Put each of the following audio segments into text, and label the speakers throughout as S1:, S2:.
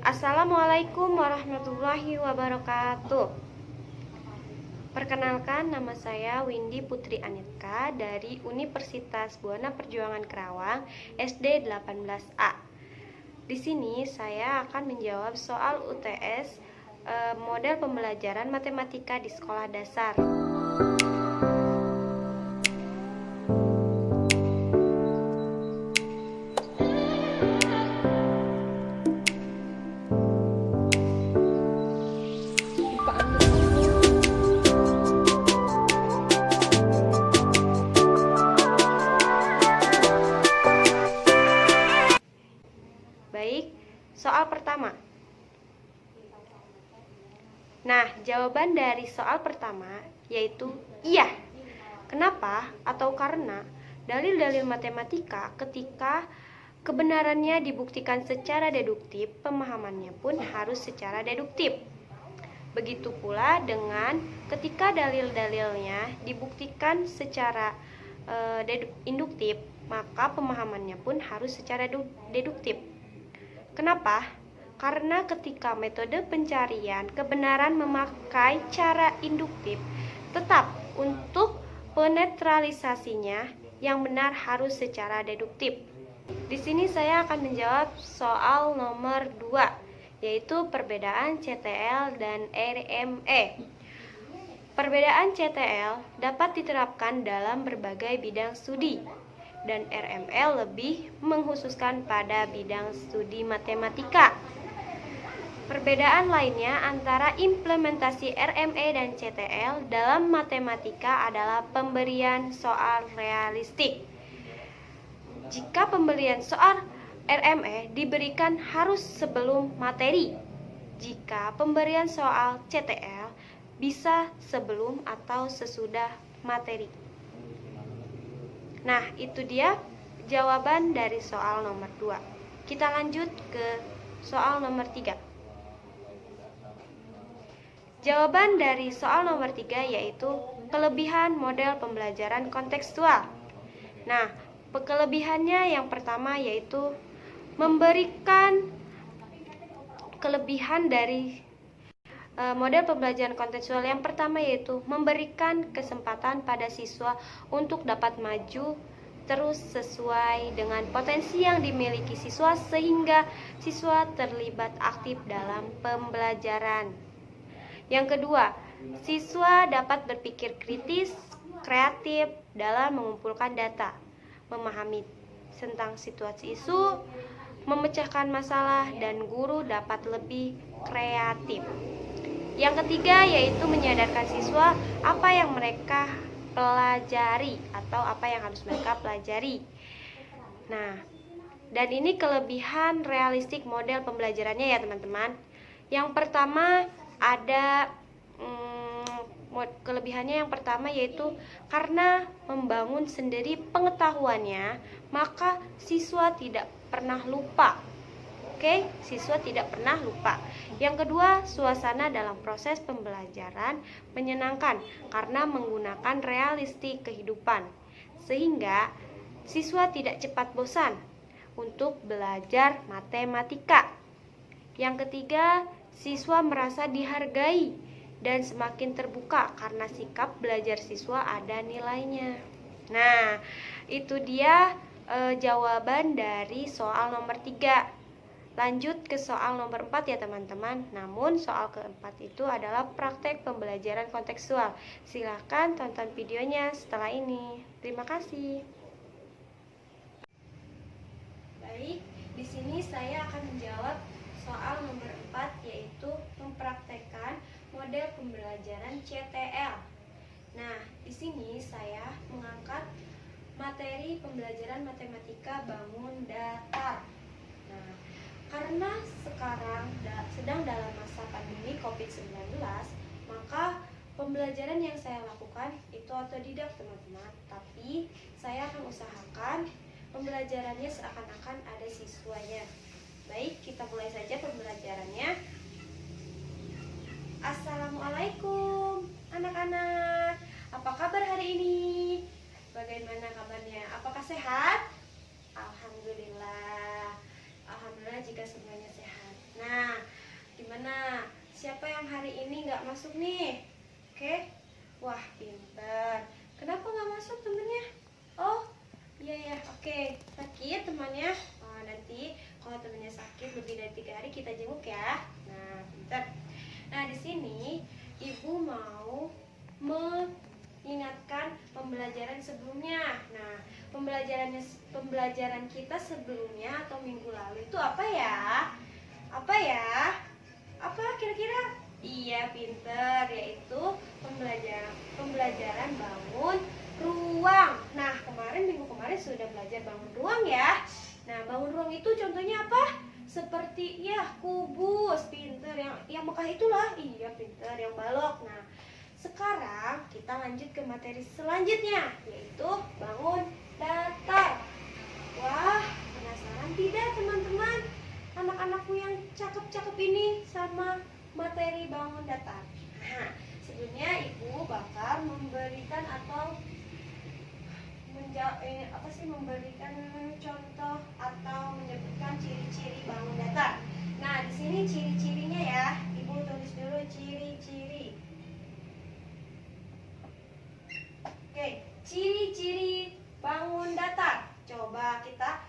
S1: Assalamualaikum warahmatullahi wabarakatuh. Perkenalkan, nama saya Windy Putri Anitka dari Universitas Buana Perjuangan Kerawang, SD 18A. Di sini saya akan menjawab soal UTS model pembelajaran matematika di sekolah dasar. Baik, soal pertama. Nah, jawaban dari soal pertama yaitu iya. Kenapa? Atau karena dalil-dalil matematika ketika kebenarannya dibuktikan secara deduktif, pemahamannya pun harus secara deduktif. Begitu pula dengan ketika dalil-dalilnya dibuktikan secara induktif, maka pemahamannya pun harus secara deduktif. Kenapa? Karena ketika metode pencarian kebenaran memakai cara induktif, tetap untuk penetralisasinya yang benar harus secara deduktif. Di sini saya akan menjawab soal nomor 2, yaitu perbedaan CTL dan RME. Perbedaan CTL dapat diterapkan dalam berbagai bidang studi, dan RME lebih mengkhususkan pada bidang studi matematika. Perbedaan lainnya antara implementasi RME dan CTL dalam matematika adalah pemberian soal realistik. Jika pemberian soal RME diberikan harus sebelum materi, jika pemberian soal CTL bisa sebelum atau sesudah materi. Nah, itu dia jawaban dari soal nomor 2. Kita lanjut ke soal nomor 3. Jawaban dari soal nomor 3 yaitu kelebihan model pembelajaran kontekstual. Nah, kelebihannya yang pertama yaitu memberikan kelebihan dari model pembelajaran kontekstual yang pertama yaitu memberikan kesempatan pada siswa untuk dapat maju terus sesuai dengan potensi yang dimiliki siswa sehingga siswa terlibat aktif dalam pembelajaran. Yang kedua, siswa dapat berpikir kritis, kreatif dalam mengumpulkan data, memahami tentang situasi isu, memecahkan masalah, dan guru dapat lebih kreatif. Yang ketiga yaitu menyadarkan siswa apa yang mereka pelajari atau apa yang harus mereka pelajari. Nah, dan ini kelebihan realistik model pembelajarannya ya teman-teman. Yang pertama ada kelebihannya yang pertama yaitu karena membangun sendiri pengetahuannya, maka siswa tidak pernah lupa. Oke, siswa tidak pernah lupa. Yang kedua, suasana dalam proses pembelajaran menyenangkan karena menggunakan realistik kehidupan, sehingga siswa tidak cepat bosan untuk belajar matematika. Yang ketiga, siswa merasa dihargai dan semakin terbuka karena sikap belajar siswa ada nilainya. Nah, itu dia jawaban dari soal nomor 3. Lanjut ke soal nomor 4 ya teman-teman. Namun soal keempat itu adalah praktek pembelajaran kontekstual. Silahkan tonton videonya setelah ini. Terima kasih. Baik, di sini saya akan menjawab soal nomor 4 yaitu mempraktekkan model pembelajaran CTL. Nah, di sini saya mengangkat materi pembelajaran matematika bangun datar. Nah, karena sekarang sedang dalam masa pandemi COVID-19, maka pembelajaran yang saya lakukan itu otodidak teman-teman. Tapi saya akan usahakan pembelajarannya seakan-akan ada siswanya. Baik, kita mulai saja pembelajarannya. Assalamualaikum anak-anak. Apa kabar hari ini? Bagaimana kabarnya? Apakah sehat? Alhamdulillah. Alhamdulillah jika semuanya sehat. Nah, Gimana? Siapa yang hari ini nggak masuk nih? Oke? Wah, pinter. Kenapa nggak masuk temennya? Oh, iya ya, oke. Sakit temannya? Oh, nanti kalau temennya sakit lebih dari 3 hari kita jenguk ya. Nah, pinter. Nah, di sini ibu mau mengingatkan pembelajaran sebelumnya. Nah, pembelajaran kita sebelumnya atau minggu lalu itu apa ya? Apa ya? Apa kira-kira? Iya, pinter, yaitu pembelajaran bangun ruang. Nah, minggu kemarin sudah belajar bangun ruang ya. Nah, bangun ruang itu contohnya apa? Seperti ya kubus, pinter, yang Mekah itulah. Iya, pinter, yang balok. Nah, sekarang kita lanjut ke materi selanjutnya, yaitu bangun datar. Wah, penasaran tidak teman-teman? Anak-anakku yang cakep-cakep ini sama materi bangun datar. Nah, sebelumnya ibu bakal memberikan atau memberikan contoh atau menyebutkan ciri-ciri bangun datar. Nah, di sini ciri-cirinya ya. Ibu tulis dulu ciri-ciri. Oke, ciri-ciri bangun datar. Coba kita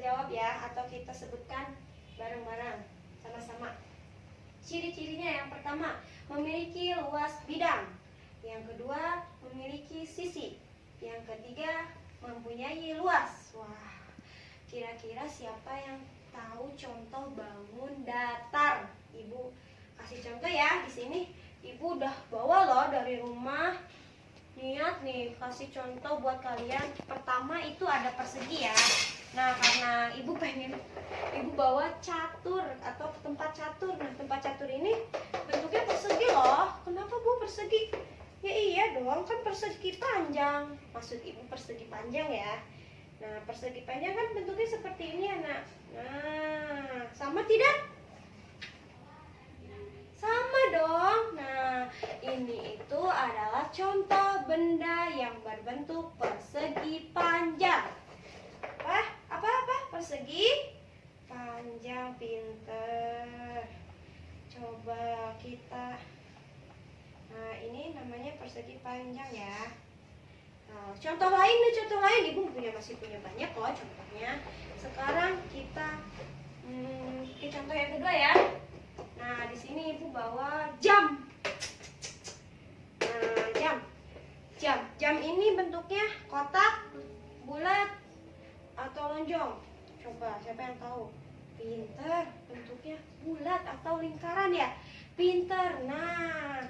S1: jawab ya, atau kita sebutkan bareng-bareng sama-sama. Ciri-cirinya yang pertama, memiliki luas bidang. Yang kedua, memiliki sisi. Yang ketiga, mempunyai luas. Wah, kira-kira siapa yang tahu contoh bangun datar? Ibu kasih contoh ya. Di sini ibu udah bawa loh dari rumah. Niat nih kasih contoh buat kalian. Pertama itu ada persegi ya. Nah, karena ibu bawa catur atau tempat catur. Nah, tempat catur ini bentuknya persegi loh. Kenapa Bu persegi? Ya iya dong, kan persegi panjang. Maksud ibu persegi panjang ya. Nah, persegi panjang kan bentuknya seperti ini anak. Nah, sama tidak? Sama dong. Nah, ini itu adalah contoh benda yang berbentuk persegi panjang. Apa? Persegi panjang, pinter. Coba kita. Nah, ini namanya persegi panjang ya. Nah, contoh lain, ibu masih punya banyak loh contohnya. Sekarang kita ke contoh yang kedua ya. Nah, di sini ibu bawa jam. Nah, jam ini bentuknya kotak, bulat, atau lonjong. Coba siapa yang tahu? Pinter, bentuknya bulat atau lingkaran ya. Pinter. Nah,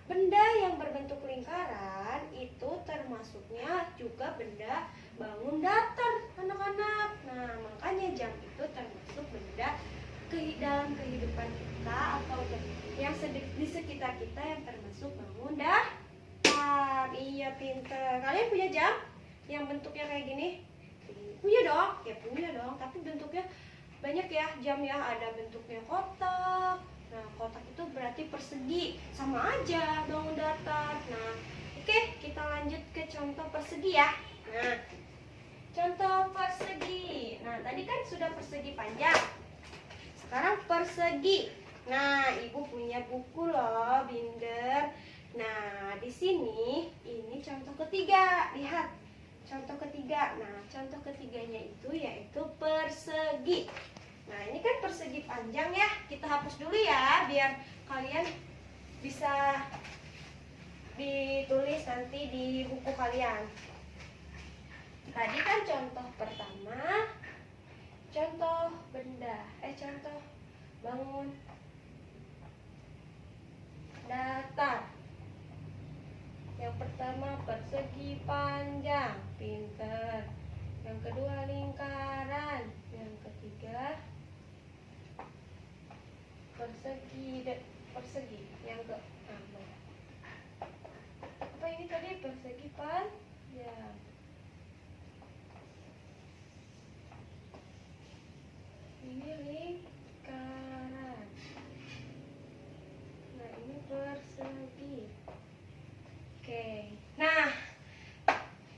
S1: benda yang berbentuk lingkaran itu termasuknya juga benda bangun datar, anak-anak. Nah, makanya jam itu termasuk benda dalam kehidupan kita atau yang di sekitar kita yang termasuk bangun datar. Iya, pinter. Kalian punya jam yang bentuknya kayak gini? Punya dong? Ya punya dong, tapi bentuknya banyak ya jam ya. Ada bentuknya kotak. Nah, kotak itu berarti persegi, sama aja bangun datar. Nah, oke, kita lanjut ke contoh persegi ya. Nah, contoh persegi. Nah, tadi kan sudah persegi panjang. Sekarang persegi. Nah, ibu punya buku loh, binder. Nah, di sini ini contoh ketiga. Lihat, contoh ketiga. Nah, contoh ketiganya itu yaitu persegi. Nah, ini kan persegi panjang ya. Kita hapus dulu ya, biar kalian bisa ditulis nanti di buku kalian. Tadi kan contoh pertama, contoh benda, contoh bangun datar. Yang pertama persegi panjang, pinter. Yang kedua lingkaran. Yang ketiga persegi. Yang keenam. Apa ini tadi? Persegi panjang. Ini lingkaran. Nah, ini persegi. Oke. Nah,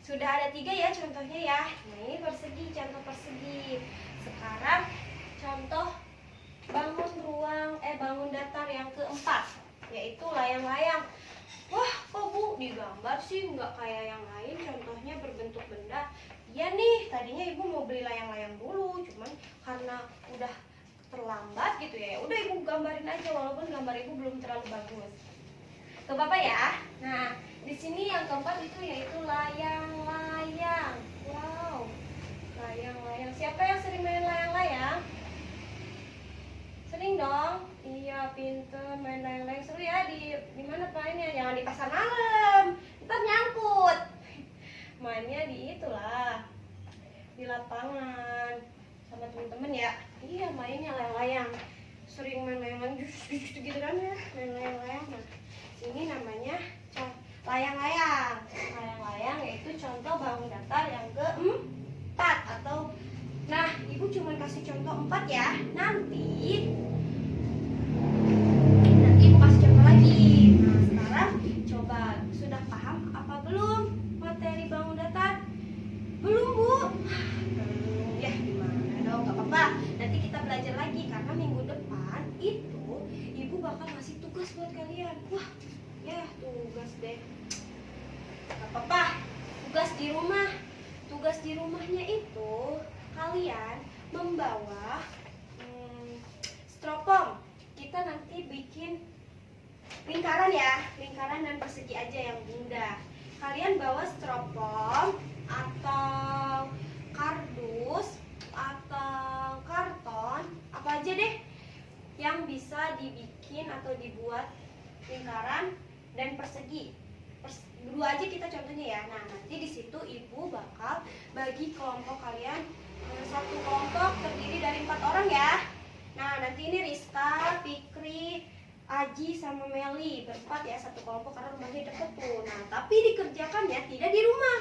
S1: sudah ada 3 ya contohnya ya. Nah, ini persegi, contoh persegi. Sekarang contoh kayak yang lain, contohnya berbentuk benda. Iya nih, tadinya ibu mau beli layang-layang dulu, cuman karena udah terlambat gitu ya, udah ibu gambarin aja walaupun gambar ibu belum terlalu bagus. Ke bapak ya. Nah, di sini yang keempat itu yaitu layang-layang. Wow, layang-layang. Siapa yang sering main layang-layang? Sering dong. Iya, pinter main layang-layang. Seru ya. Di mana mainnya? Jangan di pasar malam, ntar nyangkut. Mainnya di itulah, di lapangan sama temen-temen ya. Iya, mainnya layang-layang. Sering main layang-layang gitu kan ya, main layang-layang. Nah, ini namanya layang-layang. Layang-layang yaitu contoh bangun datar yang keempat atau, nah ibu cuma kasih contoh 4 ya. Nanti ibu kasih contoh lagi. Nah sekarang coba sudah paham apa belum materi bangun datar? Belum bu? Belum ya, gimana dong, gak apa-apa. Nanti kita belajar lagi karena minggu depan itu ibu bakal ngasih tugas buat kalian. Wah ya, tugas deh. Gak apa-apa, tugas di rumah. Tugas di rumahnya itu kalian membawa stropom. Kita nanti bikin lingkaran ya, lingkaran dan persegi aja yang mudah. Kalian bawa stropom atau kardus atau karton, apa aja deh yang bisa dibikin atau dibuat lingkaran dan persegi. Dua aja kita contohnya ya. Nah nanti di situ ibu bakal bagi kelompok kalian. Satu kelompok terdiri dari 4 orang ya. Nah nanti ini Rizka, Fikri, Aji sama Meli berempat ya, satu kelompok karena rumahnya deket tuh. Nah tapi dikerjakannya tidak di rumah,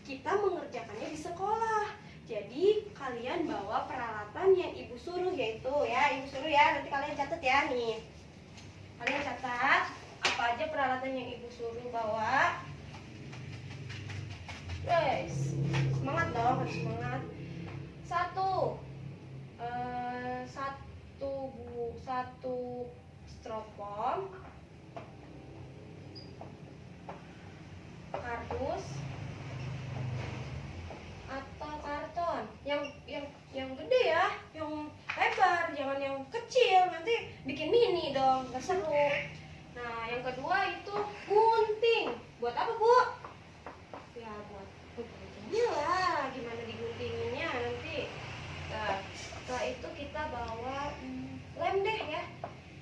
S1: kita mengerjakannya di sekolah. Jadi kalian bawa peralatan yang ibu suruh, yaitu ya ibu suruh ya, nanti kalian catat ya nih. Kalian catat apa aja peralatan yang ibu suruh bawa. Guys, semangat dong, harus semangat. Satu stropom, kardus atau karton yang gede ya, yang lebar, jangan yang kecil, nanti bikin mini dong, gak seru. Nah yang kedua itu gunting. Buat apa bu? Ya buat guntingnya lah, gimana diguntinginnya nanti. Nah setelah itu kita bawa lem deh ya,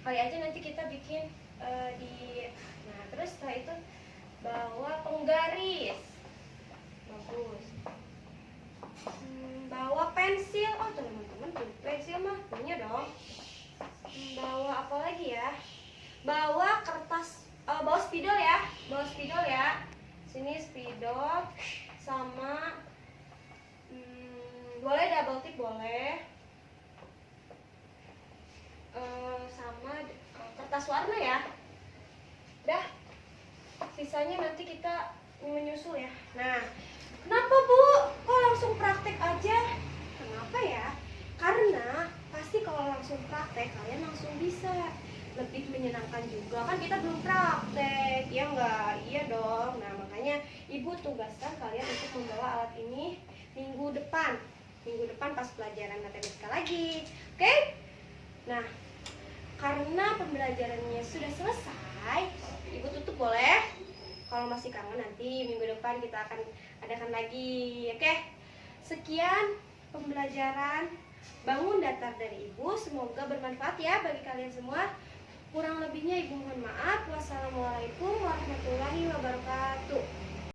S1: kali aja nanti kita bikin nah terus setelah itu bawa penggaris, bagus. Bawa pensil, oh teman-teman pensil mah punya dong. Bawa apa lagi ya? Bawa kertas, bawa spidol ya, Sini spidol sama boleh double tip boleh, sama kertas warna ya. Dah, sisanya nanti kita menyusul ya. Nah, kenapa bu? Kok langsung praktek aja? Kenapa ya? Karena pasti kalau langsung praktek kalian langsung bisa, lebih menyenangkan juga. Kan kita belum praktek, ya enggak? Iya dong. Nah makanya ibu tugaskan kalian untuk membawa alat ini minggu depan pas pelajaran matematika lagi. Oke? Nah karena pembelajarannya sudah selesai, ibu tutup boleh. Kalau masih kangen nanti minggu depan kita akan adakan lagi. Oke? Sekian pembelajaran bangun datar dari ibu, semoga bermanfaat ya bagi kalian semua. Kurang lebihnya ibu mohon maaf. Wassalamualaikum warahmatullahi wabarakatuh.